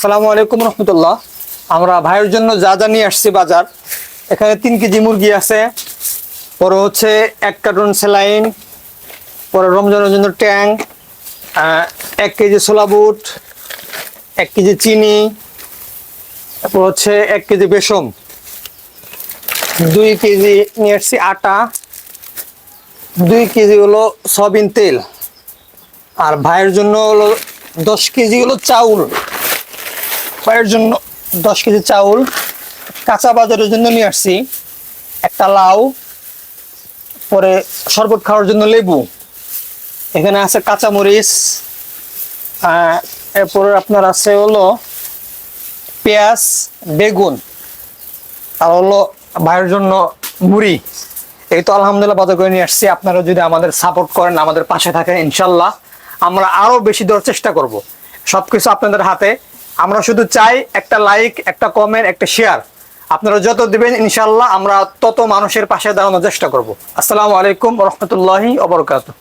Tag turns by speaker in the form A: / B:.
A: আসসালামু আলাইকুম রহমতুল্লাহ। আমরা ভাইয়ের জন্য যা যা নিয়ে আসছি বাজার, এখানে 3 কেজি মুরগি আছে, পরে হচ্ছে 1 কার্টন স্যালাইন, পরে রমজানের জন্য ট্যাং, 1 কেজি ছোলা বুট, 1 কেজি চিনি, তারপর হচ্ছে 1 কেজি বেসন, 2 কেজি নিয়ে আসছি আটা, 2 কেজি হলো সয়াবিন তেল, আর ভাইয়ের জন্য হলো 10 কেজি হলো চাউল। ভাইয়ের জন্য 10 কেজি চাউল। কাঁচা বাজারের জন্য নিয়ে আসছি একটা লাউ, পরে শরবত খাওয়ার জন্য লেবু, এখানে আছে কাঁচামরিচ, এরপরে আপনার আছে হলো পেঁয়াজ, বেগুন, আর হলো ভাইয়ের জন্য মুড়ি। এই তো আলহামদুলিল্লাহ বাজার করে নিয়ে আসছি। আপনারা যদি আমাদের সাপোর্ট করেন, আমাদের পাশে থাকেন, ইনশাল্লাহ আমরা আরো বেশি দেওয়ার চেষ্টা করব। সবকিছু আপনাদের হাতে। আমরা শুধু চাই একটা লাইক, একটা কমেন্ট, একটা শেয়ার। আপনারা যত দিবেন ইনশাল্লাহ আমরা তত মানুষের পাশে দাঁড়ানোর চেষ্টা করব। আসসালামু আলাইকুম রহমতুল্লাহি ওয়া বারাকাতুহু।